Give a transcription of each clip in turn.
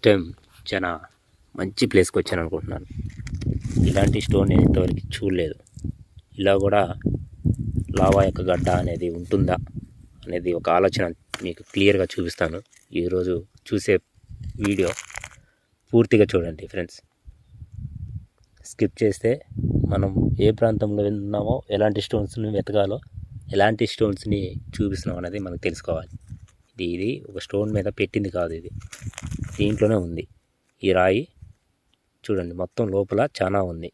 First time చాలా మంచి ప్లేస్కి వచ్చాను అనుకుంటున్నాను. ఇలాంటి స్టోన్ నేను ఇంతవరకు చూడలేదు. ఇలా కూడా లావా యొక్క గడ్డ అనేది ఉంటుందా అనేది ఒక ఆలోచన మీకు క్లియర్గా చూపిస్తాను. ఈరోజు చూసే వీడియో పూర్తిగా చూడండి ఫ్రెండ్స్. స్కిప్ చేస్తే మనం ఏ ప్రాంతంలో ఉన్నామో, ఎలాంటి స్టోన్స్ని వెతకాలో, ఎలాంటి స్టోన్స్ని చూపిస్తున్నాం అనేది మనకు తెలుసుకోవాలి. ఇది ఒక స్టోన్ మీద పెట్టింది కాదు, ఇది దీంట్లోనే ఉంది. ఈ రాయి చూడండి, మొత్తం లోపల చాలా ఉంది,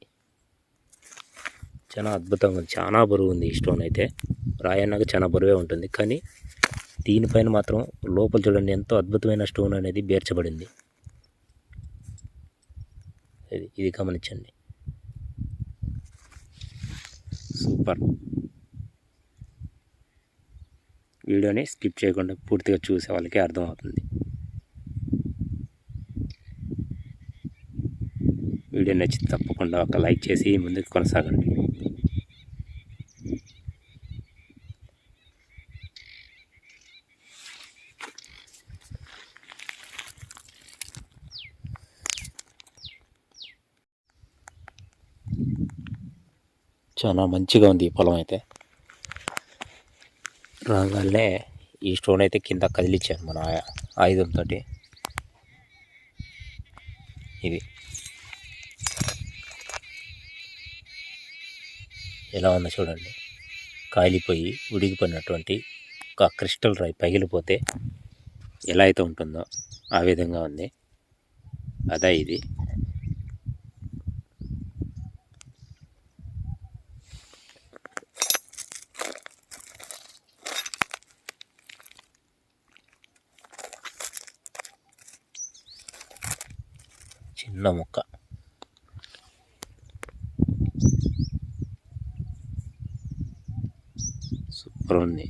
చాలా అద్భుతంగా ఉంది, చాలా బరువు ఉంది. ఈ స్టోన్ అయితే రాయి అన్నాక చాలా బరువే ఉంటుంది, కానీ దీనిపైన మాత్రం లోపల చూడండి ఎంతో అద్భుతమైన స్టోన్ అనేది పేర్చబడింది. ఇది గమనించండి, సూపర్. వీడియోని స్కిప్ చేయకుండా పూర్తిగా చూసే వాళ్ళకి అర్థమవుతుంది. వీడియో నచ్చితే తప్పకుండా ఒక లైక్ చేసి ముందుకు కొనసాగండి. చాలా మంచిగా ఉంది ఈ పొలం అయితే. రాగానే ఈ స్టోన్ అయితే కింద కదిలిచ్చాను మన ఆయుధంతో. ఇది ఎలా ఉందో చూడండి, కాలిపోయి ఉడికిపోయినటువంటి ఒక క్రిస్టల్ రాయి పగిలిపోతే ఎలా అయితే ఉంటుందో ఆ విధంగా ఉంది. అదే ఇది. చిన్న ముక్క, సూపర్ ఉంది.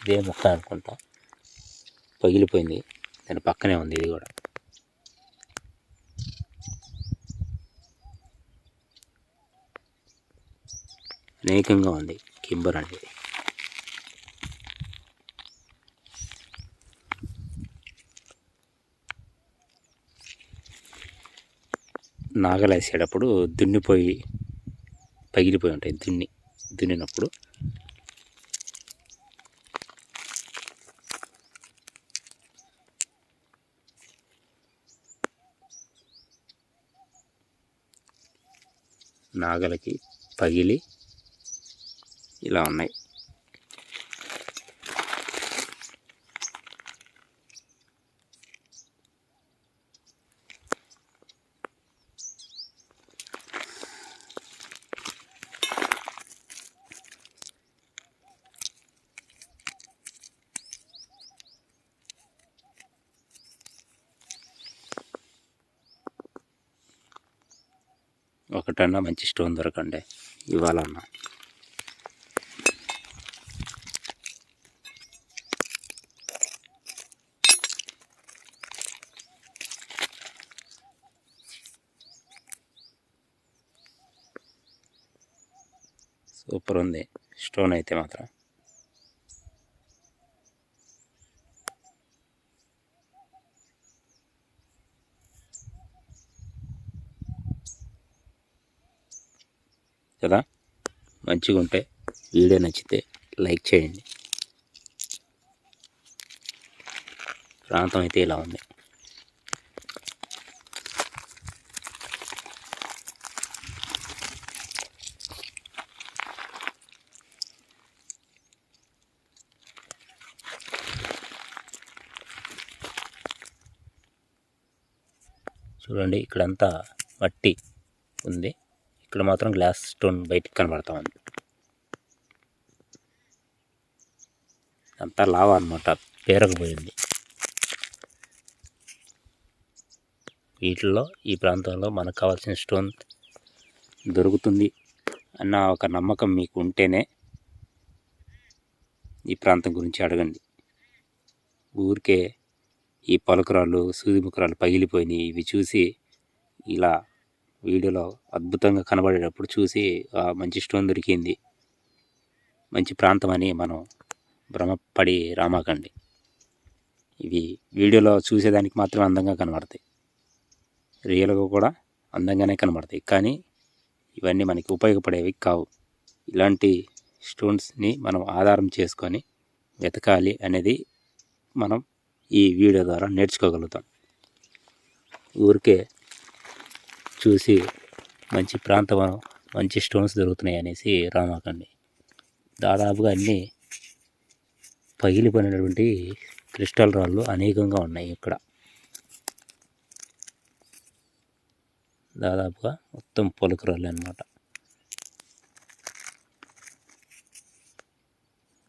ఇదే ముక్క అనుకుంటా, పగిలిపోయింది. దాని పక్కనే ఉంది ఇది కూడా. అనేకంగా ఉంది కింబర్ అనేది. నాగలు వేసేటప్పుడు దున్నిపోయి పగిలిపోయి ఉంటాయి. దున్నినప్పుడు నాగలకి పగిలి ఇలా ఉన్నాయి. ఒకటన్నా మంచి స్టోన్ దొరకండి ఇవ్వాలన్నా. సూపర్ ఉంది స్టోన్ అయితే మాత్రం. కదా, మంచిగా ఉంటే వీడియో నచ్చితే లైక్ చేయండి. ప్రాంతం అయితే ఇలా ఉంది. చూడండి, ఇక్కడంతా మట్టి ఉంది, ఇక్కడ మాత్రం గ్లాస్ స్టోన్ బయటికి కనబడతా ఉంది. అంతా లావా అనమాట, పేరకపోయింది. వీటిల్లో ఈ ప్రాంతంలో మనకు కావాల్సిన స్టోన్ దొరుకుతుంది అన్న ఒక నమ్మకం మీకు ఉంటేనే ఈ ప్రాంతం గురించి అడగండి. ఊరికే ఈ పలుకురాళ్ళు, సూది ముక్కరాలు పగిలిపోయినాయి ఇవి చూసి ఇలా వీడియోలో అద్భుతంగా కనబడేటప్పుడు చూసి మంచి స్టోన్ దొరికింది, మంచి ప్రాంతం అని మనం భ్రమపడి రామాకండి. ఇవి వీడియోలో చూసేదానికి మాత్రం అందంగా కనబడతాయి, రియల్గా కూడా అందంగానే కనబడతాయి, కానీ ఇవన్నీ మనకి ఉపయోగపడేవి కావు. ఇలాంటి స్టోన్స్ని మనం ఆధారం చేసుకొని వెతకాలి అనేది మనం ఈ వీడియో ద్వారా నేర్చుకోగలుగుతాం. ఊరికే చూసి మంచి ప్రాంతం, మంచి స్టోన్స్ దొరుకుతున్నాయి అనేసి రామాకండి. దాదాపుగా అన్నీ పగిలిపోయినటువంటి క్రిస్టల్ రాళ్ళు అనేకంగా ఉన్నాయి ఇక్కడ. దాదాపుగా మొత్తం పొలుకు రాళ్ళు అన్నమాట.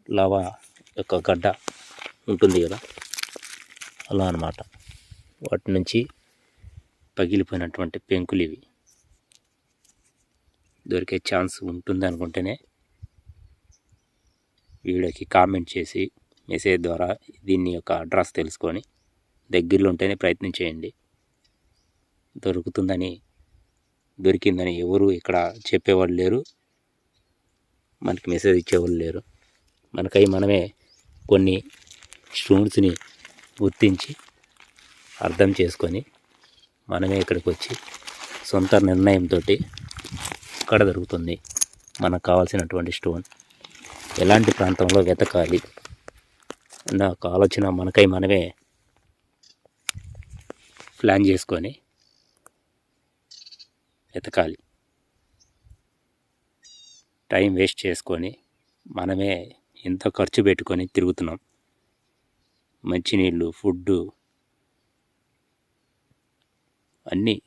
లావా యొక్క గడ్డ ఉంటుంది కదా, అలా అన్నమాట. వాటి నుంచి పగిలిపోయినటువంటి పెంకులు ఇవి. దొరికే ఛాన్స్ ఉంటుంది అనుకుంటేనే వీడియోకి కామెంట్ చేసి మెసేజ్ ద్వారా దీని యొక్క అడ్రస్ తెలుసుకొని దగ్గరలో ఉంటేనే ప్రయత్నం చేయండి. దొరికిందని ఎవరు ఇక్కడ చెప్పేవాళ్ళు లేరు, మనకి మెసేజ్ ఇచ్చేవాళ్ళు లేరు. మనకై మనమే కొన్ని స్టోన్స్ని గుర్తించి అర్థం చేసుకొని మనమే ఇక్కడికి వచ్చి సొంత నిర్ణయంతో ఇక్కడ దొరుకుతుంది మనకు కావాల్సినటువంటి స్టోన్, ఎలాంటి ప్రాంతంలో వెతకాలి అన్న ఒక ఆలోచన మనకై మనమే ప్లాన్ చేసుకొని వెతకాలి. టైం వేస్ట్ చేసుకొని మనమే ఎంతో ఖర్చు పెట్టుకొని తిరుగుతున్నాం. మంచినీళ్ళు, ఫుడ్డు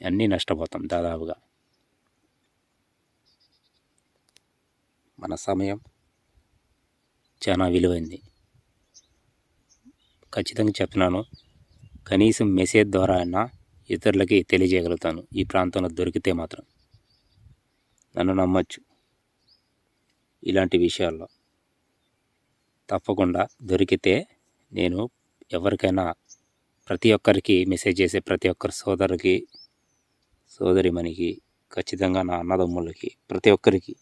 అన్నీ నష్టపోతాం దాదాపుగా. మన సమయం చాలా విలువైంది. ఖచ్చితంగా చెప్తున్నాను, కనీసం మెసేజ్ ద్వారా అయినా ఇతరులకి తెలియజేయగలుగుతాను ఈ ప్రాంతంలో దొరికితే మాత్రం. నన్ను నమ్మచ్చు ఇలాంటి విషయాల్లో. తప్పకుండా దొరికితే నేను ఎవరికైనా, ప్రతి ఒక్కరికి మెసేజ్ చేసే ప్రతి ఒక్కరి సోదరిమణికి, ఖచ్చితంగా నా అన్నదమ్ములకి, ప్రతి ఒక్కరికి,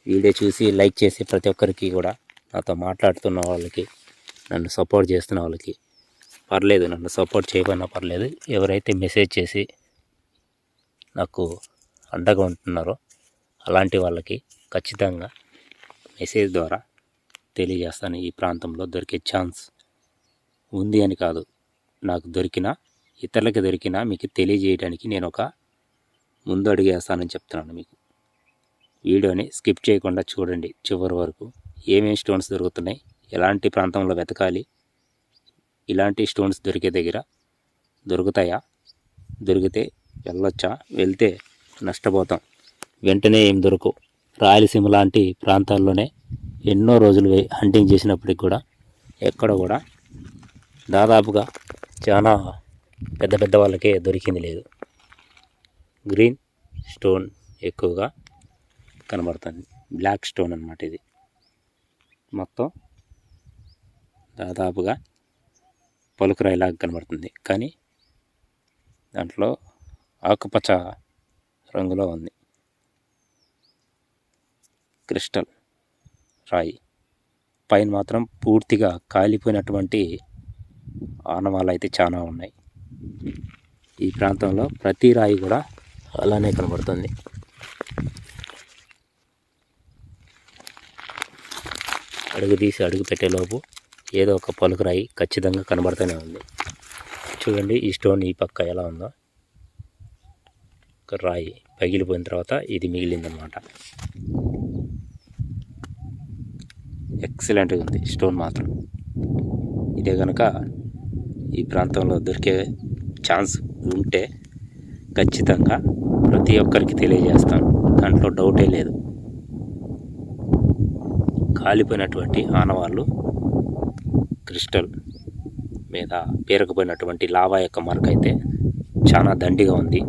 వీడియో చూసి లైక్ చేసి ప్రతి ఒక్కరికి కూడా, నాతో మాట్లాడుతున్న వాళ్ళకి, నన్ను సపోర్ట్ చేస్తున్న వాళ్ళకి, పర్లేదు నన్ను సపోర్ట్ చేయకపోయినా పర్లేదు, ఎవరైతే మెసేజ్ చేసి నాకు అండగా ఉంటున్నారో అలాంటి వాళ్ళకి ఖచ్చితంగా మెసేజ్ ద్వారా తెలియజేస్తాను. ఈ ప్రాంతంలో దొరికే ఛాన్స్ ఉంది అని కాదు, నాకు దొరికినా, ఇతరులకి దొరికినా మీకు తెలియజేయడానికి నేను ఒక ముందు అడిగేస్తానని చెప్తున్నాను. మీకు వీడియోని స్కిప్ చేయకుండా చూడండి చివరి వరకు. ఏమేమి స్టోన్స్ దొరుకుతున్నాయి, ఎలాంటి ప్రాంతంలో వెతకాలి, ఇలాంటి స్టోన్స్ దొరికే దగ్గర దొరుకుతాయా, దొరికితే వెళ్ళొచ్చా, వెళ్తే నష్టపోతాం, వెంటనే ఏం దొరకవు. రాయలసీమ లాంటి ప్రాంతాల్లోనే ఎన్నో రోజులు హంటింగ్ చేసినప్పటికి కూడా ఎక్కడ కూడా దాదాపుగా చాలా పెద్ద వాళ్ళకే దొరికింది లేదు. గ్రీన్ స్టోన్ ఎక్కువగా కనబడుతుంది, బ్లాక్ స్టోన్ అన్నమాట. ఇది మొత్తం దాదాపుగా పలుకురాయిలాగా కనబడుతుంది, కానీ దాంట్లో ఆకుపచ్చ రంగులో ఉంది. క్రిస్టల్ రాయి పైన మాత్రం పూర్తిగా కాలిపోయినటువంటి ఆనవాళ్ళు అయితే చాలా ఉన్నాయి. ఈ ప్రాంతంలో ప్రతి రాయి కూడా అలానే కనబడుతుంది. అడుగు పెట్టేలోపు ఏదో ఒక పలుకురాయి ఖచ్చితంగా కనబడుతూనే ఉంది. చూడండి ఈ స్టోన్ ఈ పక్క ఎలా ఉందో. ఒక రాయి పగిలిపోయిన తర్వాత ఇది మిగిలిందనమాట. ఎక్సలెంట్గా ఉంది స్టోన్ మాత్రం. ఇదే కనుక ఈ ప్రాంతంలో దొరికే ఛాన్స్ ఉంటే ఖచ్చితంగా ప్రతి ఒక్కరికి తెలియజేస్తాను, దాంట్లో డౌటే లేదు. కాలిపోయినటువంటి ఆనవాళ్ళు, క్రిస్టల్ మీద పేరుకుపోయినటువంటి లావా యొక్క మార్క్ అయితే చాలా దండిగా ఉంది.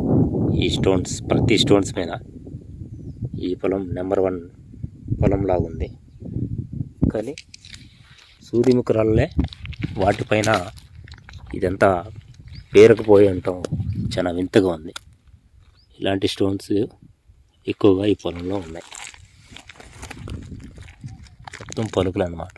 ఈ స్టోన్స్, ప్రతి స్టోన్స్ మీద ఈ పొలం నెంబర్ 1 పొలంలాగా ఉంది. కానీ సూదిముఖరాళ్ళే వాటిపైన ఇదంతా పేరుకుపోయి ఉండటం చాలా వింతగా ఉంది. ఇలాంటి స్టోన్స్ ఎక్కువగా ఈ పొలంలో ఉన్నాయి. మొత్తం పలుకులు అన్నమాట.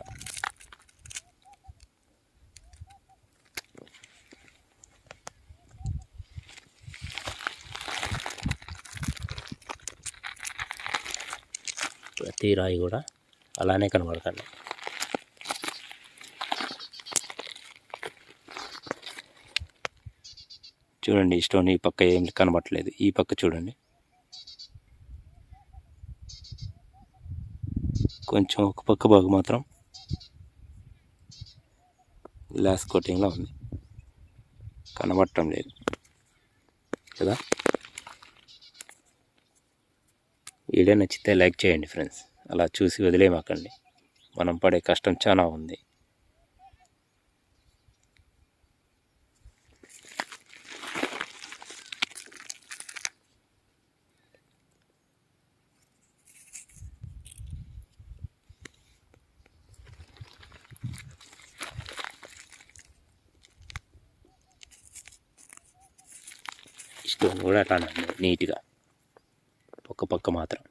ప్రతి రాయి కూడా అలానే కనబడుతుంది. చూడండి, ఈ స్టోన్ ఈ పక్క ఏం కనబడట్లేదు, ఈ పక్క చూడండి కొంచెం ఒక పక్క భాగం మాత్రం గ్లాస్ కోటింగ్లో ఉంది, కనబడటం లేదు కదా. వీడియో నచ్చితే లైక్ చేయండి ఫ్రెండ్స్, అలా చూసి వదిలేమాకండి, మనం పడే కష్టం చాలా ఉంది. స్టోన్ కూడా అట్లానే ఉంది నీట్గా, ఒక పక్క మాత్రం.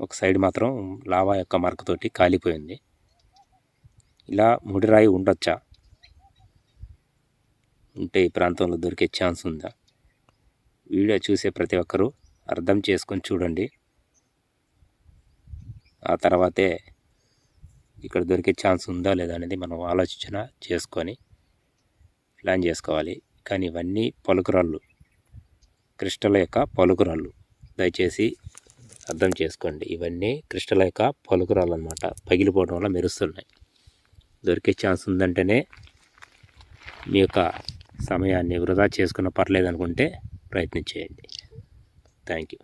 ఒక సైడ్ మాత్రం లావా యొక్క మరకతోటి కాలిపోయింది. ఇలా ముడిరాయి ఉండొచ్చా, ఉంటే ఈ ప్రాంతంలో దొరికే ఛాన్స్ ఉందా? వీడియో చూసే ప్రతి ఒక్కరూ అర్థం చేసుకొని చూడండి, ఆ తర్వాతే ఇక్కడ దొరికే ఛాన్స్ ఉందా లేదా అనేది మనం ఆలోచన చేసుకొని ప్లాన్ చేసుకోవాలి. కానీ ఇవన్నీ పలుకురాళ్ళు, క్రిస్టల్ యొక్క పలుకురాళ్ళు, దయచేసి అర్థం చేసుకోండి. ఇవన్నీ క్రిస్టల్ యొక్క పలుకురాళ్ళు అన్నమాట, పగిలిపోవడం వల్ల మెరుస్తున్నాయి. దొరికే ఛాన్స్ ఉందంటేనే మీ యొక్క సమయాన్ని వృధా చేసుకున్న పర్లేదనుకుంటే ప్రయత్నించేయండి. Thank you.